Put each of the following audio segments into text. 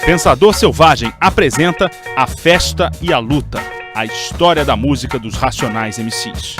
Pensador Selvagem apresenta A Festa e a Luta, a história da música dos Racionais MCs.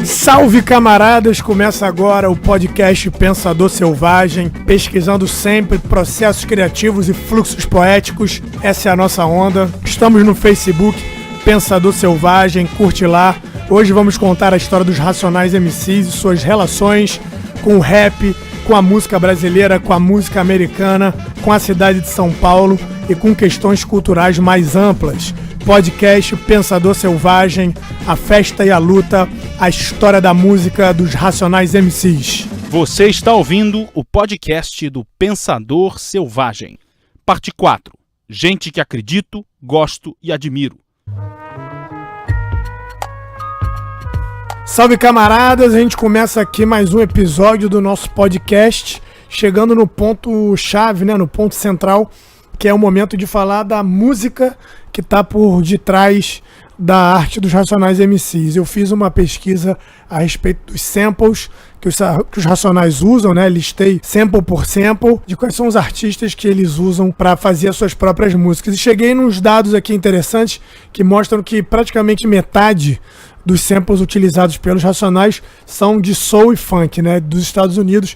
Salve, camaradas! Começa agora o podcast Pensador Selvagem, pesquisando sempre processos criativos e fluxos poéticos. Essa é a nossa onda. Estamos no Facebook, Pensador Selvagem, curte lá. Hoje vamos contar a história dos Racionais MCs e suas relações com o rap, com a música brasileira, com a música americana, com a cidade de São Paulo e com questões culturais mais amplas. Podcast Pensador Selvagem, a festa e a luta, a história da música dos Racionais MCs. Você está ouvindo o podcast do Pensador Selvagem. Parte 4. Gente que acredito, gosto e admiro. Salve, camaradas! A gente começa aqui mais um episódio do nosso podcast, chegando no ponto chave, no ponto central, que é o momento de falar da música que está por detrás da arte dos Racionais MCs. Eu fiz uma pesquisa a respeito dos samples que os Racionais usam, listei sample por sample de quais são os artistas que eles usam para fazer as suas próprias músicas. E cheguei nos dados aqui interessantes que mostram que praticamente metade dos samples utilizados pelos Racionais são de soul e funk, dos Estados Unidos,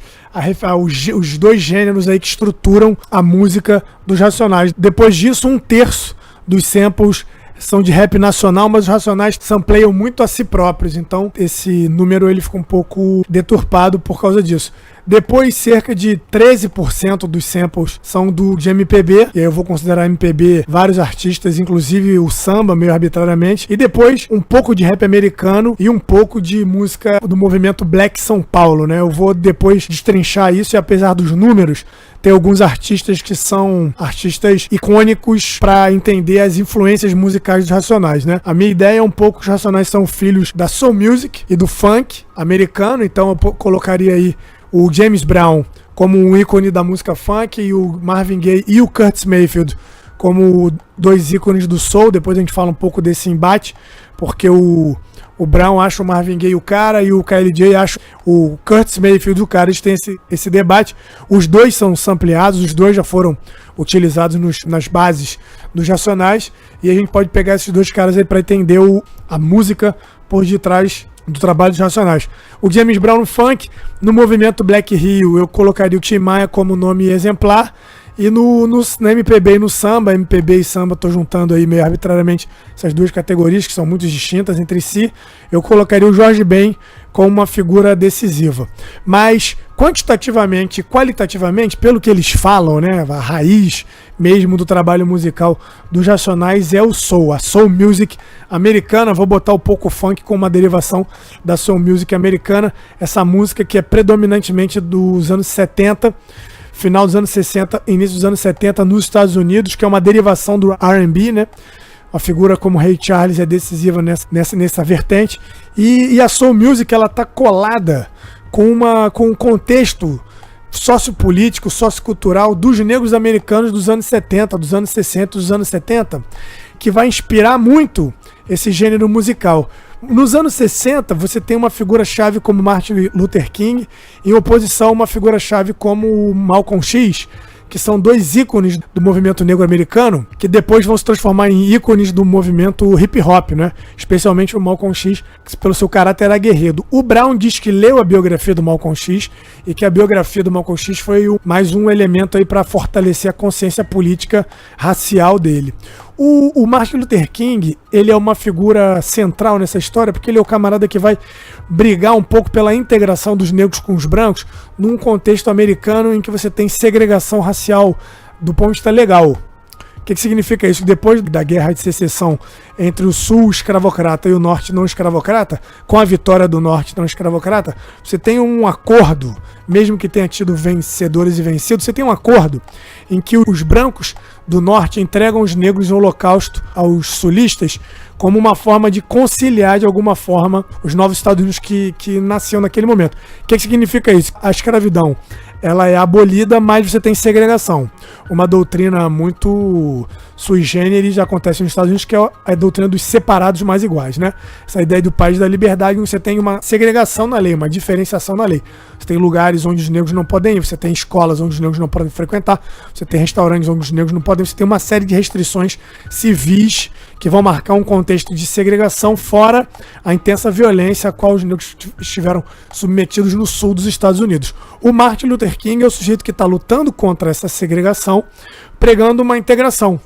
os dois gêneros aí que estruturam a música dos Racionais. Depois disso, 1/3 dos samples são de rap nacional, mas os Racionais sampleiam muito a si próprios, então esse número ele fica um pouco deturpado por causa disso. Depois, cerca de 13% dos samples são de MPB, e aí eu vou considerar MPB vários artistas, inclusive o samba, meio arbitrariamente. E depois, um pouco de rap americano e um pouco de música do movimento Black São Paulo, Eu vou depois destrinchar isso, e apesar dos números, tem alguns artistas que são artistas icônicos para entender as influências musicais dos Racionais, A minha ideia é um pouco que os Racionais são filhos da soul music e do funk americano, então eu colocaria aí o James Brown como um ícone da música funk e o Marvin Gaye e o Curtis Mayfield como dois ícones do soul. Depois a gente fala um pouco desse embate, porque o Brown acha o Marvin Gaye o cara e o KLJ acha o Curtis Mayfield o cara. Eles têm esse debate. Os dois são sampleados, os dois já foram utilizados nas bases dos Racionais, e a gente pode pegar esses dois caras aí para entender a música por detrás do trabalho dos Racionais. O James Brown no funk, no movimento Black Rio, eu colocaria o Tim Maia como nome exemplar, e na MPB e no samba, MPB e samba, estou juntando aí meio arbitrariamente essas duas categorias que são muito distintas entre si, eu colocaria o Jorge Ben como uma figura decisiva. Mas quantitativamente e qualitativamente, pelo que eles falam, a raiz mesmo do trabalho musical dos Racionais é o soul, a soul music americana. Vou botar um pouco o funk como uma derivação da soul music americana, essa música que é predominantemente dos anos 70, final dos anos 60, início dos anos 70 nos Estados Unidos, que é uma derivação do R&B, Uma figura como Ray Charles é decisiva nessa vertente. E a soul music, ela tá colada com um contexto sociopolítico, sociocultural dos negros americanos dos anos 70, dos anos 60, dos anos 70, que vai inspirar muito esse gênero musical. Nos anos 60, você tem uma figura-chave como Martin Luther King, em oposição a uma figura-chave como o Malcolm X, que são dois ícones do movimento negro americano, que depois vão se transformar em ícones do movimento hip-hop, Especialmente o Malcolm X, que pelo seu caráter era aguerrido. O Brown diz que leu a biografia do Malcolm X e que a biografia do Malcolm X foi mais um elemento aí para fortalecer a consciência política racial dele. O Martin Luther King, ele é uma figura central nessa história, porque ele é o camarada que vai brigar um pouco pela integração dos negros com os brancos num contexto americano em que você tem segregação racial do ponto de vista legal. O que significa isso? Depois da guerra de secessão entre o sul escravocrata e o norte não escravocrata, com a vitória do norte não escravocrata, você tem um acordo, mesmo que tenha tido vencedores e vencidos, você tem um acordo em que os brancos do norte entregam os negros no holocausto aos sulistas como uma forma de conciliar de alguma forma os novos Estados Unidos que nasciam naquele momento. O que significa isso? A escravidão, ela é abolida, mas você tem segregação. Uma doutrina muito sui generis acontece nos Estados Unidos, que é a doutrina dos separados mais iguais, né? Essa ideia do país da liberdade, onde você tem uma segregação na lei, uma diferenciação na lei. Você tem lugares onde os negros não podem ir, você tem escolas onde os negros não podem frequentar, você tem restaurantes onde os negros não podem, você tem uma série de restrições civis que vão marcar um contexto de segregação, fora a intensa violência a qual os negros estiveram submetidos no sul dos Estados Unidos. O Martin Luther King é o sujeito que está lutando contra essa segregação, pregando uma integração,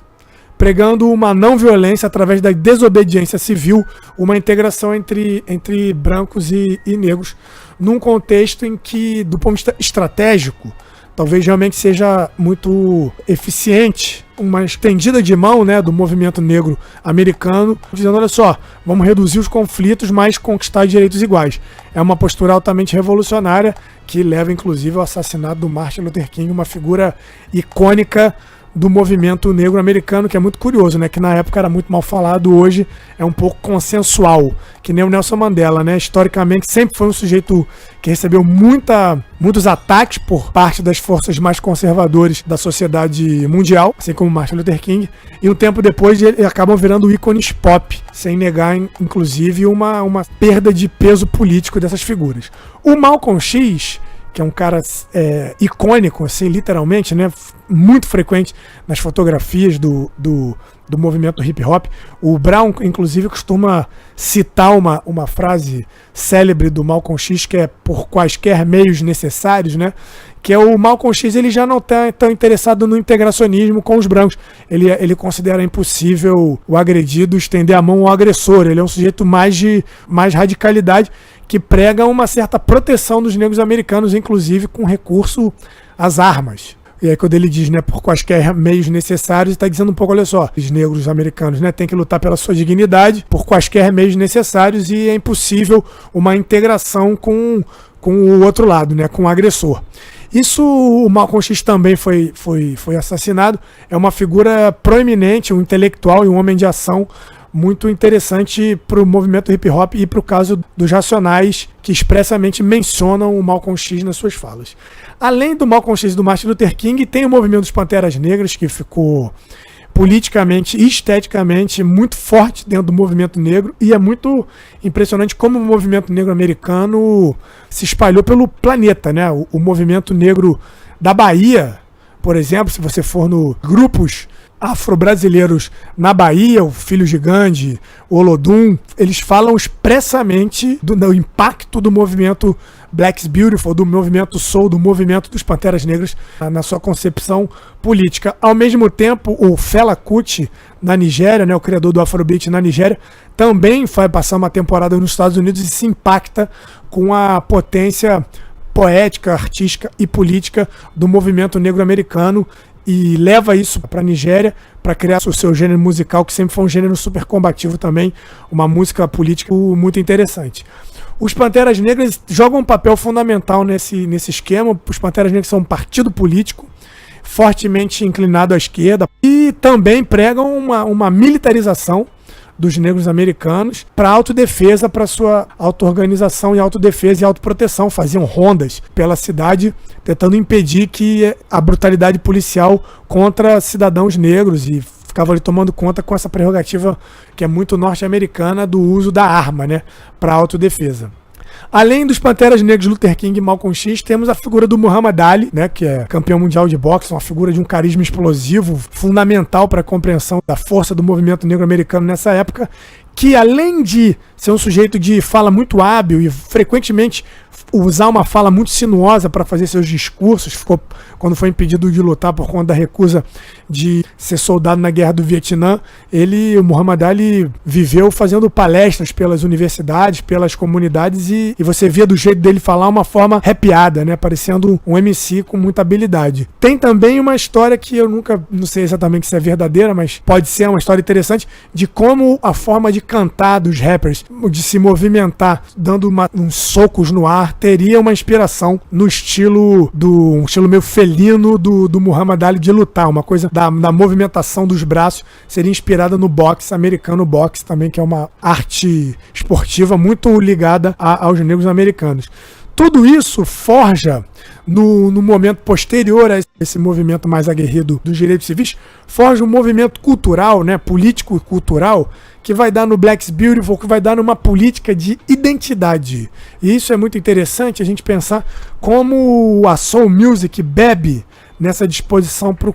pregando uma não violência através da desobediência civil, uma integração entre brancos e negros, num contexto em que, do ponto de vista estratégico, talvez realmente seja muito eficiente, uma estendida de mão, né, do movimento negro americano, dizendo, olha só, vamos reduzir os conflitos, mas conquistar direitos iguais. É uma postura altamente revolucionária que leva, inclusive, ao assassinato do Martin Luther King, uma figura icônica do movimento negro americano, que é muito curioso, né? Que na época era muito mal falado, hoje é um pouco consensual, que nem o Nelson Mandela, né? Historicamente sempre foi um sujeito que recebeu muitos ataques por parte das forças mais conservadoras da sociedade mundial, assim como Martin Luther King, e um tempo depois eles acabam virando ícones pop, sem negar, inclusive, uma perda de peso político dessas figuras. O Malcolm X, que é um cara icônico, assim, literalmente, né? Muito frequente nas fotografias do movimento hip hop. O Brown, inclusive, costuma citar uma frase célebre do Malcolm X, que é por quaisquer meios necessários, né? Que é o Malcolm X, ele já não está tão interessado no integracionismo com os brancos. Ele considera impossível o agredido estender a mão ao agressor. Ele é um sujeito mais radicalidade, que prega uma certa proteção dos negros americanos, inclusive com recurso às armas. E aí quando ele diz, né, por quaisquer meios necessários, está dizendo um pouco, olha só, os negros americanos, né, têm que lutar pela sua dignidade por quaisquer meios necessários, e é impossível uma integração com o outro lado, né, com o agressor. Isso, o Malcolm X também foi assassinado, é uma figura proeminente, um intelectual e um homem de ação muito interessante para o movimento hip hop e para o caso dos Racionais, que expressamente mencionam o Malcolm X nas suas falas. Além do Malcolm X e do Martin Luther King, tem o movimento dos Panteras Negras, que ficou politicamente e esteticamente muito forte dentro do movimento negro, e é muito impressionante como o movimento negro americano se espalhou pelo planeta, né? O movimento negro da Bahia, por exemplo, se você for no grupos afro-brasileiros na Bahia, o Filhos de Gandhi, o Olodum, eles falam expressamente do impacto do movimento Black's Beautiful, do movimento soul, do movimento dos Panteras Negras na sua concepção política. Ao mesmo tempo, o Fela Kuti, na Nigéria, né, o criador do Afrobeat na Nigéria, também vai passar uma temporada nos Estados Unidos e se impacta com a potência poética, artística e política do movimento negro americano, e leva isso para a Nigéria para criar o seu gênero musical, que sempre foi um gênero super combativo também, uma música política muito interessante. Os Panteras Negras jogam um papel fundamental nesse esquema. Os Panteras Negras são um partido político fortemente inclinado à esquerda e também pregam uma militarização dos negros americanos para autodefesa, para sua auto-organização e autodefesa e autoproteção. Faziam rondas pela cidade tentando impedir que a brutalidade policial contra cidadãos negros, e ficavam ali tomando conta com essa prerrogativa que é muito norte-americana do uso da arma, né, para autodefesa. Além dos Panteras Negras, Luther King e Malcolm X, temos a figura do Muhammad Ali, né, que é campeão mundial de boxe, uma figura de um carisma explosivo, fundamental para a compreensão da força do movimento negro americano nessa época, que além de ser um sujeito de fala muito hábil e frequentemente usar uma fala muito sinuosa para fazer seus discursos, quando foi impedido de lutar por conta da recusa de ser soldado na guerra do Vietnã, o Muhammad Ali viveu fazendo palestras pelas universidades, pelas comunidades, e você via do jeito dele falar uma forma arrepiada, né, parecendo um MC com muita habilidade. Tem também uma história que eu não sei exatamente se é verdadeira, mas pode ser uma história interessante, de como a forma de cantar dos rappers, de se movimentar, dando uns socos no ar, teria uma inspiração no estilo um estilo meio felino do Muhammad Ali de lutar, uma coisa da movimentação dos braços seria inspirada no boxe americano, também, que é uma arte esportiva muito ligada aos negros americanos. Tudo isso forja, no momento posterior a esse movimento mais aguerrido dos direitos civis, forja um movimento cultural, né, político e cultural, que vai dar no Black's Beautiful, que vai dar numa política de identidade. E isso é muito interessante, a gente pensar como a Soul Music bebe nessa disposição para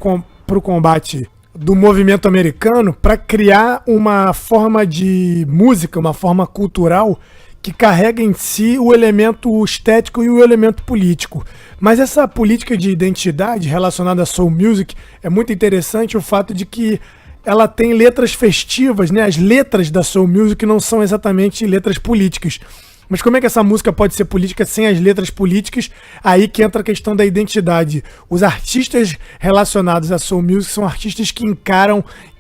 o combate do movimento americano para criar uma forma de música, uma forma cultural que carrega em si o elemento estético e o elemento político. Mas essa política de identidade relacionada à Soul Music é muito interessante o fato de que ela tem letras festivas, né? As letras da Soul Music não são exatamente letras políticas. Mas como é que essa música pode ser política sem as letras políticas? Aí que entra a questão da identidade. Os artistas relacionados à Soul Music são artistas que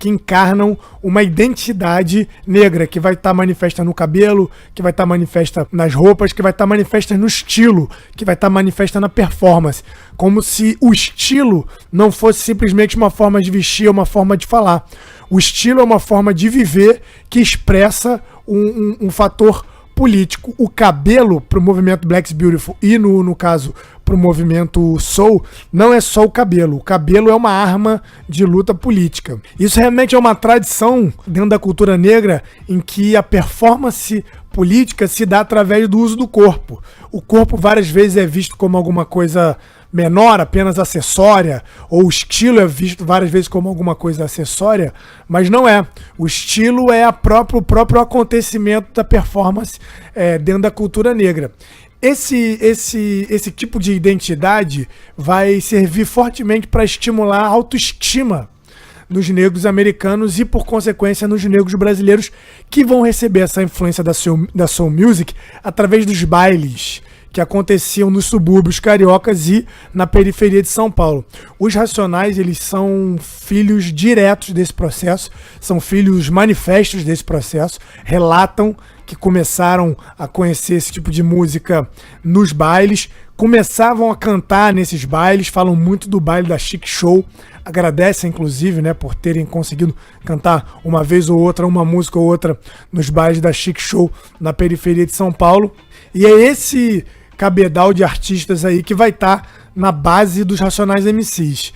encarnam uma identidade negra, que vai estar manifesta no cabelo, que vai estar manifesta nas roupas, que vai estar manifesta no estilo, que vai estar manifesta na performance. Como se o estilo não fosse simplesmente uma forma de vestir, uma forma de falar. O estilo é uma forma de viver que expressa um fator político. O cabelo para o movimento Black's Beautiful e no caso para o movimento Soul não é só o cabelo é uma arma de luta política. Isso realmente é uma tradição dentro da cultura negra em que a performance política se dá através do uso do corpo. O corpo várias vezes é visto como alguma coisa menor, apenas acessória, ou o estilo é visto várias vezes como alguma coisa acessória, mas não é. O estilo é o próprio acontecimento da performance dentro da cultura negra. Esse tipo de identidade vai servir fortemente para estimular a autoestima nos negros americanos e, por consequência, nos negros brasileiros que vão receber essa influência da Soul Music através dos bailes que aconteciam nos subúrbios cariocas e na periferia de São Paulo. Os Racionais, eles são filhos diretos desse processo, são filhos manifestos desse processo, relatam que começaram a conhecer esse tipo de música nos bailes, começavam a cantar nesses bailes, falam muito do baile da Chic Show, agradecem inclusive, né, por terem conseguido cantar uma vez ou outra, uma música ou outra nos bailes da Chic Show na periferia de São Paulo. E é esse cabedal de artistas aí que vai estar na base dos Racionais MCs.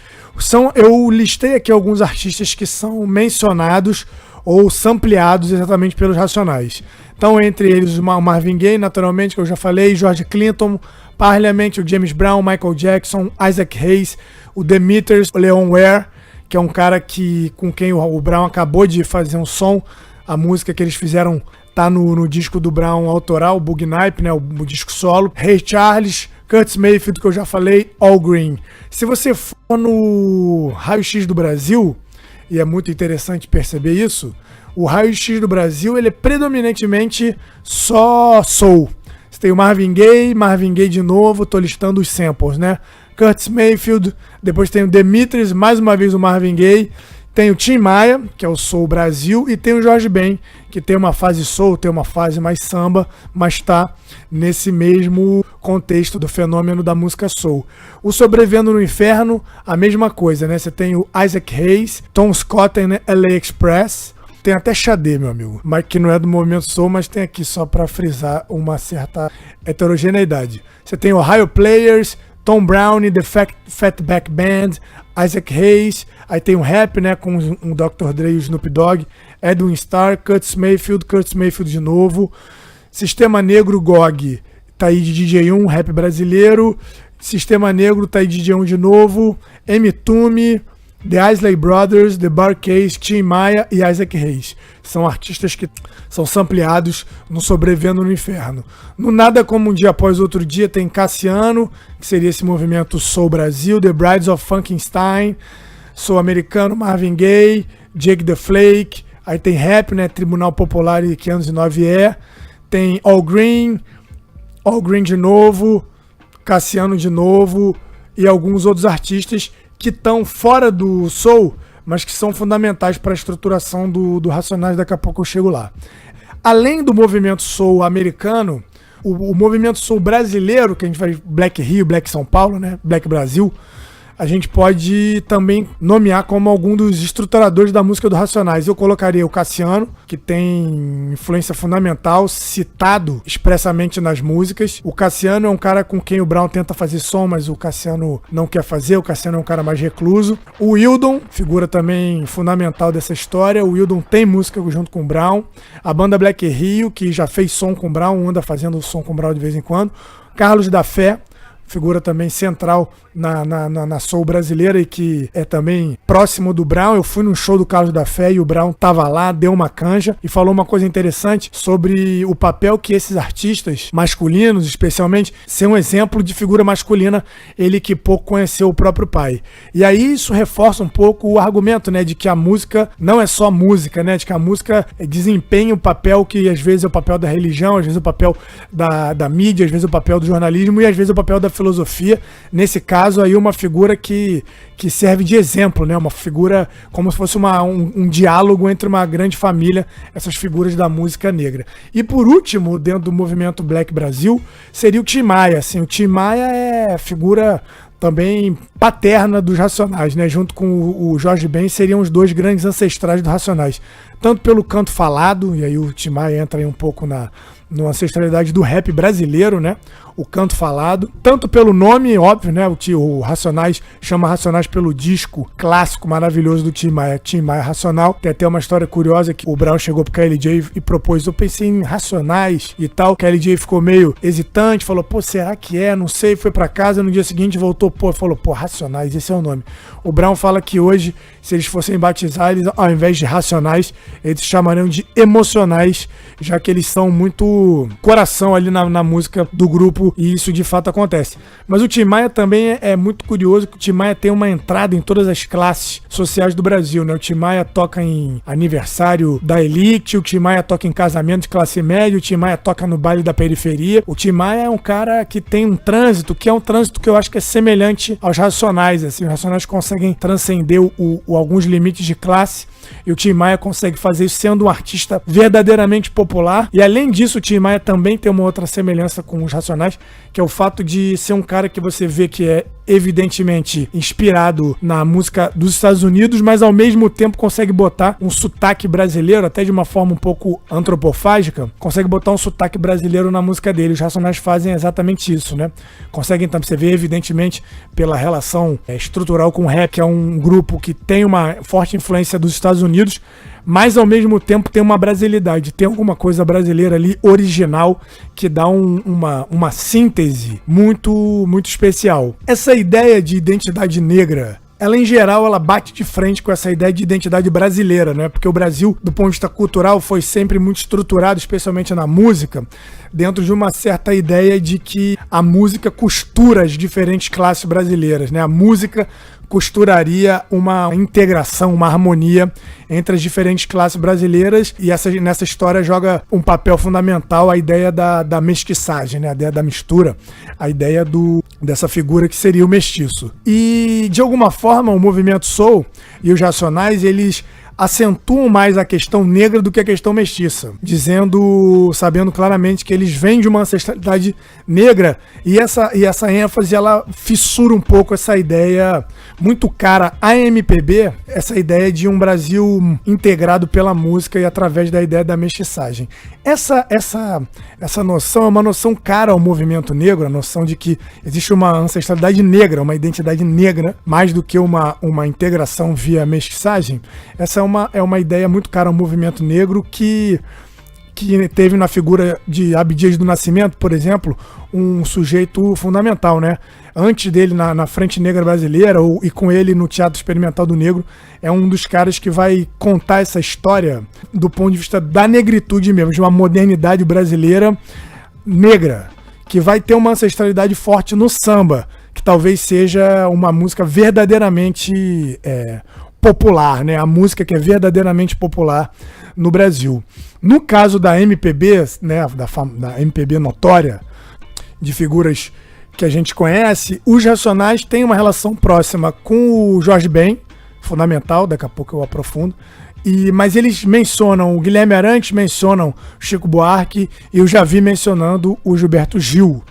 Eu listei aqui alguns artistas que são mencionados ou sampleados exatamente pelos Racionais. Então, entre eles, o Marvin Gaye, naturalmente, que eu já falei, George Clinton, Parliament, o James Brown, Michael Jackson, Isaac Hayes, o Demeters, o Leon Ware, que é um cara com quem o Brown acabou de fazer um som. A música que eles fizeram tá no disco do Brown autoral, o Bug Night, né, o disco solo. Ray Charles, Curtis Mayfield, que eu já falei, All Green. Se você for no Raio-X do Brasil, e é muito interessante perceber isso, o Raio-X do Brasil ele é predominantemente só soul. Você tem o Marvin Gaye de novo, tô listando os samples, né? Curtis Mayfield, depois tem o Demetris, mais uma vez o Marvin Gaye, tem o Tim Maia, que é o Soul Brasil, e tem o Jorge Ben, que tem uma fase soul, tem uma fase mais samba, mas está nesse mesmo contexto do fenômeno da música soul. O Sobrevivendo no Inferno, a mesma coisa, né? Você tem o Isaac Hayes, Tom Scott, né? LA Express, tem até Xadê, meu amigo, mas que não é do movimento soul, mas tem aqui só para frisar uma certa heterogeneidade. Você tem Ohio Players, Tom Browne, The Fatback Band, Isaac Hayes, aí tem um rap, né, com um Dr. Dre e o Snoop Dogg, Edwin Starr, Curtis Mayfield de novo, Sistema Negro GOG, tá aí de DJ1, rap brasileiro, Sistema Negro tá aí de DJ1 de novo, M. Tume, The Isley Brothers, The Bar Case, Tim Maia e Isaac Hayes. São artistas que são sampleados no Sobrevivendo no Inferno. No Nada Como Um Dia Após Outro Dia tem Cassiano, que seria esse movimento Soul Brasil, The Brides of Frankenstein, Soul Americano, Marvin Gaye, Jake the Flake, aí tem rap, né, Tribunal Popular e 509 tem All Green de novo, Cassiano de novo e alguns outros artistas que estão fora do soul, mas que são fundamentais para a estruturação do Racionais, daqui a pouco eu chego lá. Além do movimento soul americano, o movimento soul brasileiro, que a gente vai Black Rio, Black São Paulo, né, Black Brasil, a gente pode também nomear como algum dos estruturadores da música do Racionais. Eu colocaria o Cassiano, que tem influência fundamental, citado expressamente nas músicas. O Cassiano é um cara com quem o Brown tenta fazer som, mas o Cassiano não quer fazer, o Cassiano é um cara mais recluso. O Wildon, figura também fundamental dessa história. O Wildon tem música junto com o Brown. A banda Black Rio, que já fez som com o Brown, anda fazendo som com o Brown de vez em quando. Carlos da Fé, figura também central na soul brasileira e que é também próximo do Brown. Eu fui num show do Carlos da Fé e o Brown tava lá, deu uma canja e falou uma coisa interessante sobre o papel que esses artistas masculinos, especialmente, ser um exemplo de figura masculina, ele que pouco conheceu o próprio pai. E aí isso reforça um pouco o argumento, né, de que a música não é só música, né, de que a música desempenha o papel que às vezes é o papel da religião, às vezes é o papel da mídia, às vezes é o papel do jornalismo e às vezes é o papel da filosofia. Nesse caso aí, uma figura que serve de exemplo, né? Uma figura como se fosse um diálogo entre uma grande família, essas figuras da música negra. E por último, dentro do movimento Black Brasil, seria o Tim Maia. Assim, o Tim Maia é figura também paterna dos Racionais, né? Junto com o Jorge Ben, seriam os dois grandes ancestrais dos Racionais. Tanto pelo canto falado, e aí o Tim Maia entra aí um pouco na ancestralidade do rap brasileiro, né? O canto falado, tanto pelo nome, óbvio, né? O Racionais chama Racionais pelo disco clássico maravilhoso do Tim Maia Racional. Tem até uma história curiosa que o Brown chegou pro KLJ e propôs, eu pensei em Racionais e tal. O KLJ ficou meio hesitante, falou, pô, será que é? Não sei, foi pra casa, no dia seguinte voltou, falou, Racionais, esse é o nome. O Brown fala que hoje, se eles fossem batizar, eles, ao invés de Racionais, eles chamariam de Emocionais, já que eles são muito coração ali na música do grupo, e isso de fato acontece. Mas o Tim Maia também é muito curioso, que o Tim Maia tem uma entrada em todas as classes sociais do Brasil, né? O Tim Maia toca em aniversário da elite, o Tim Maia toca em casamento de classe média, o Tim Maia toca no baile da periferia. O Tim Maia é um cara que tem um trânsito, que é um trânsito que eu acho que é semelhante aos Racionais, assim. Os Racionais conseguem transcender alguns limites de classe, e o Tim Maia consegue fazer isso sendo um artista verdadeiramente popular. E além disso, o Tim Maia também tem uma outra semelhança com os Racionais, que é o fato de ser um cara que você vê que é evidentemente inspirado na música dos Estados Unidos, mas ao mesmo tempo consegue botar um sotaque brasileiro, até de uma forma um pouco antropofágica, consegue botar um sotaque brasileiro na música dele. Os Racionais fazem exatamente isso, né? Conseguem, então, você vê evidentemente pela relação estrutural com o rap, que é um grupo que tem uma forte influência dos Estados Unidos, mas ao mesmo tempo tem uma brasilidade, tem alguma coisa brasileira ali, original, que dá uma síntese muito, muito especial. Essa ideia de identidade negra, ela em geral, ela bate de frente com essa ideia de identidade brasileira, né? Porque o Brasil, do ponto de vista cultural, foi sempre muito estruturado, especialmente na música, dentro de uma certa ideia de que a música costura as diferentes classes brasileiras, né? A música costuraria uma integração, uma harmonia entre as diferentes classes brasileiras, e nessa história joga um papel fundamental a ideia da mestiçagem, né? A ideia da mistura, a ideia dessa figura que seria o mestiço. E, de alguma forma, o movimento soul e os Racionais, eles acentuam mais a questão negra do que a questão mestiça, sabendo claramente que eles vêm de uma ancestralidade negra, e essa ênfase, ela fissura um pouco essa ideia muito cara à MPB, essa ideia de um Brasil integrado pela música e através da ideia da mestiçagem. Essa noção é uma noção cara ao movimento negro, a noção de que existe uma ancestralidade negra, uma identidade negra, mais do que uma integração via mestiçagem. Essa é uma ideia muito cara ao movimento negro que teve na figura de Abdias do Nascimento, por exemplo, um sujeito fundamental, né? Antes dele na Frente Negra Brasileira, e com ele no Teatro Experimental do Negro, é um dos caras que vai contar essa história do ponto de vista da negritude mesmo, de uma modernidade brasileira negra, que vai ter uma ancestralidade forte no samba, que talvez seja uma música verdadeiramente popular, né? A música que é verdadeiramente popular no Brasil. No caso da MPB, né, da MPB notória, de figuras que a gente conhece, os Racionais têm uma relação próxima com o Jorge Ben, fundamental, daqui a pouco eu aprofundo, mas eles mencionam o Guilherme Arantes, mencionam o Chico Buarque, e eu já vi mencionando o Gilberto Gil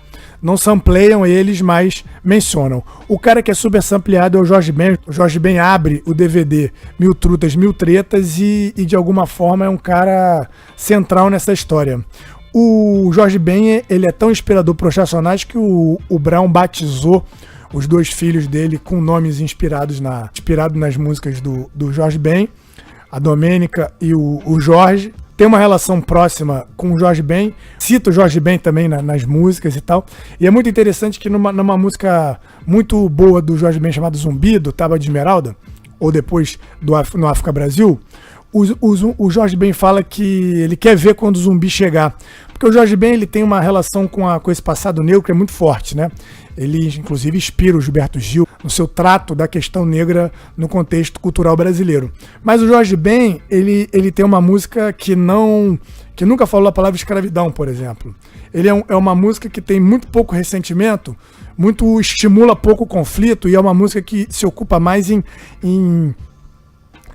não sampleiam eles, mas mencionam. O cara que é super sampleado é o Jorge Ben. O Jorge Ben abre o DVD Mil Trutas, Mil Tretas e de alguma forma é um cara central nessa história. O Jorge Ben, ele é tão inspirador para os Racionais que o Brown batizou os dois filhos dele com nomes inspirados nas músicas do Jorge Ben, a Domênica e o Jorge. Tem uma relação próxima com o Jorge Ben, cita o Jorge Ben também nas músicas e tal. E é muito interessante que numa música muito boa do Jorge Ben chamada Zumbi, do Tábua de Esmeralda, ou depois no África Brasil, o Jorge Ben fala que ele quer ver quando o zumbi chegar. Porque o Jorge Ben ele tem uma relação com esse passado negro que é muito forte, né? Ele, inclusive, inspira o Gilberto Gil no seu trato da questão negra no contexto cultural brasileiro. Mas o Jorge Ben, ele tem uma música que nunca falou a palavra escravidão, por exemplo. Ele é uma música que tem muito pouco ressentimento, estimula pouco conflito, e é uma música que se ocupa mais em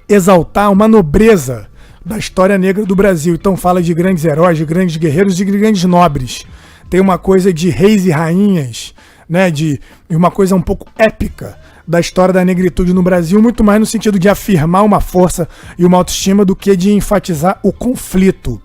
exaltar uma nobreza da história negra do Brasil. Então fala de grandes heróis, de grandes guerreiros, de grandes nobres. Tem uma coisa de reis e rainhas, né, de uma coisa um pouco épica da história da negritude no Brasil, muito mais no sentido de afirmar uma força e uma autoestima do que de enfatizar o conflito,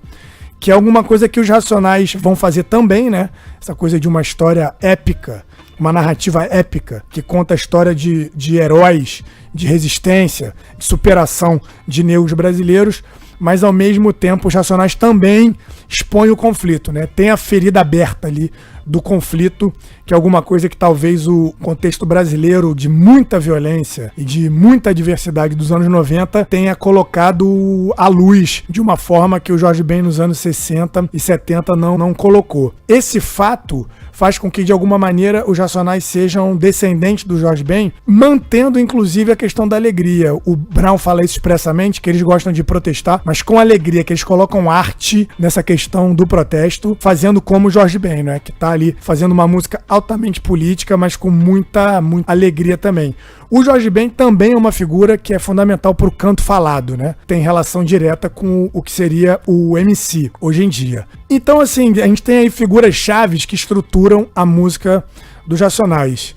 que é alguma coisa que os Racionais vão fazer também, né? Essa coisa de uma história épica, uma narrativa épica, que conta a história de heróis, de resistência, de superação de negros brasileiros, mas ao mesmo tempo os Racionais também expõem o conflito, né? Tem a ferida aberta ali do conflito, que é alguma coisa que talvez o contexto brasileiro de muita violência e de muita diversidade dos anos 90 tenha colocado à luz de uma forma que o Jorge Ben nos anos 60 e 70 não colocou. Esse fato faz com que, de alguma maneira, os Racionais sejam descendentes do Jorge Ben, mantendo, inclusive, a questão da alegria. O Brown fala isso expressamente, que eles gostam de protestar, mas com alegria, que eles colocam arte nessa questão do protesto, fazendo como o Jorge Ben, né? Que tá ali fazendo uma música altamente política, mas com muita alegria também. O Jorge Ben também é uma figura que é fundamental para o canto falado, né? Tem relação direta com o que seria o MC hoje em dia. Então, assim, a gente tem aí figuras chaves que estruturam a música dos Racionais.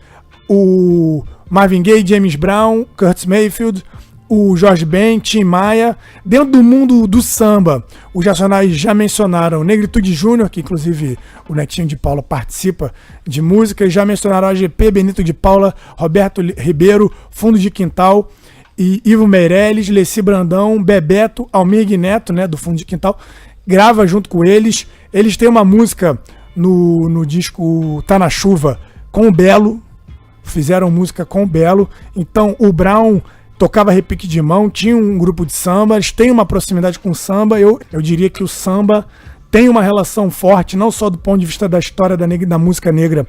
O Marvin Gaye, James Brown, Curtis Mayfield, o Jorge Ben, Tim Maia. Dentro do mundo do samba, os Racionais já mencionaram Negritude Júnior, que inclusive o Netinho de Paula participa de música, já mencionaram AGP, Benito de Paula, Roberto Ribeiro, Fundo de Quintal, e Ivo Meirelles, Leci Brandão, Bebeto, Almir Neto, né, do Fundo de Quintal, grava junto com eles. Eles têm uma música no disco Tá na Chuva com o Belo, fizeram música com o Belo. Então o Brown tocava repique de mão, tinha um grupo de samba, eles têm uma proximidade com o samba. Eu diria que o samba tem uma relação forte, não só do ponto de vista da história da música negra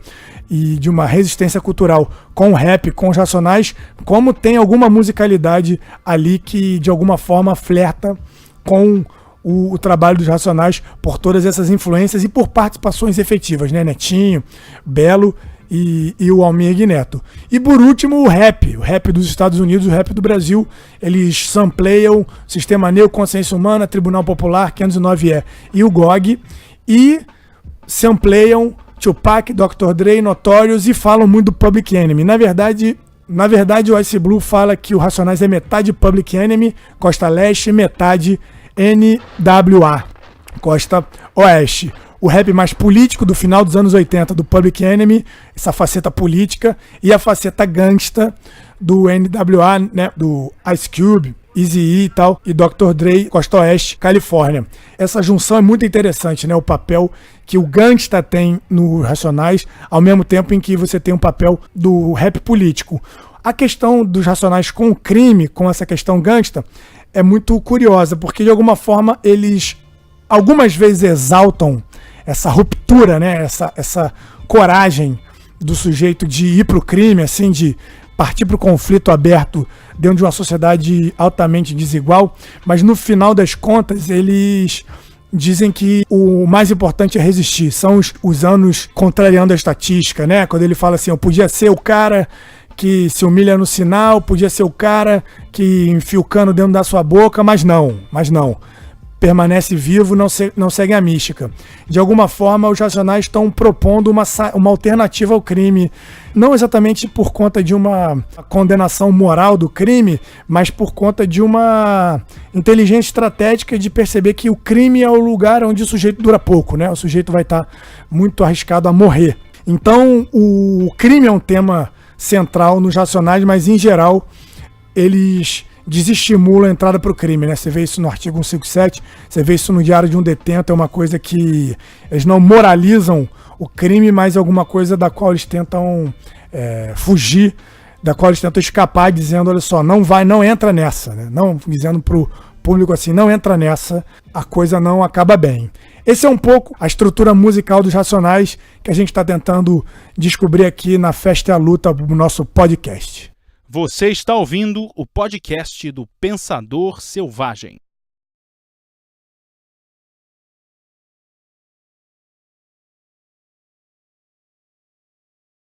e de uma resistência cultural com o rap, com os Racionais, como tem alguma musicalidade ali que de alguma forma flerta com o trabalho dos Racionais por todas essas influências e por participações efetivas, né? Netinho, Belo e o Almir Neto. E por último, o rap dos Estados Unidos, o rap do Brasil. Eles sampleiam Sistema Negro, Consciência Humana, Tribunal Popular, 509E e o GOG, e sampleiam Tupac, Dr. Dre, Notorious, e falam muito do Public Enemy. Na verdade, o Ice Blue fala que o Racionais é metade Public Enemy, Costa Leste, metade NWA, Costa Oeste. O rap mais político do final dos anos 80 do Public Enemy, essa faceta política, e a faceta gangsta do NWA, né, do Ice Cube, Eazy-E e tal, e Dr. Dre, Costa Oeste, Califórnia. Essa junção é muito interessante, né, o papel que o gangsta tem no Racionais, ao mesmo tempo em que você tem um papel do rap político. A questão dos Racionais com o crime, com essa questão gangsta, é muito curiosa, porque de alguma forma eles algumas vezes exaltam essa ruptura, né? Essa coragem do sujeito de ir pro crime, assim, de partir pro conflito aberto dentro de uma sociedade altamente desigual, mas no final das contas eles dizem que o mais importante é resistir. São os anos contrariando a estatística, né? Quando ele fala assim, eu podia ser o cara que se humilha no sinal, podia ser o cara que enfia o cano dentro da sua boca, mas não. permanece vivo, não segue a mística. De alguma forma, os Racionais estão propondo uma alternativa ao crime, não exatamente por conta de uma condenação moral do crime, mas por conta de uma inteligência estratégica de perceber que o crime é o lugar onde o sujeito dura pouco, né? O sujeito vai estar muito arriscado a morrer. Então, o crime é um tema central nos Racionais, mas em geral, eles desestimulam a entrada para o crime, né? Você vê isso no artigo 157, você vê isso no Diário de um Detento, é uma coisa que eles não moralizam o crime, mas é alguma coisa da qual eles tentam fugir, da qual eles tentam escapar, dizendo, olha só, não entra nessa, né? Não, dizendo para o público assim, não entra nessa, a coisa não acaba bem. Esse é um pouco a estrutura musical dos Racionais que a gente está tentando descobrir aqui na Festa e a Luta, no nosso podcast. Você está ouvindo o podcast do Pensador Selvagem.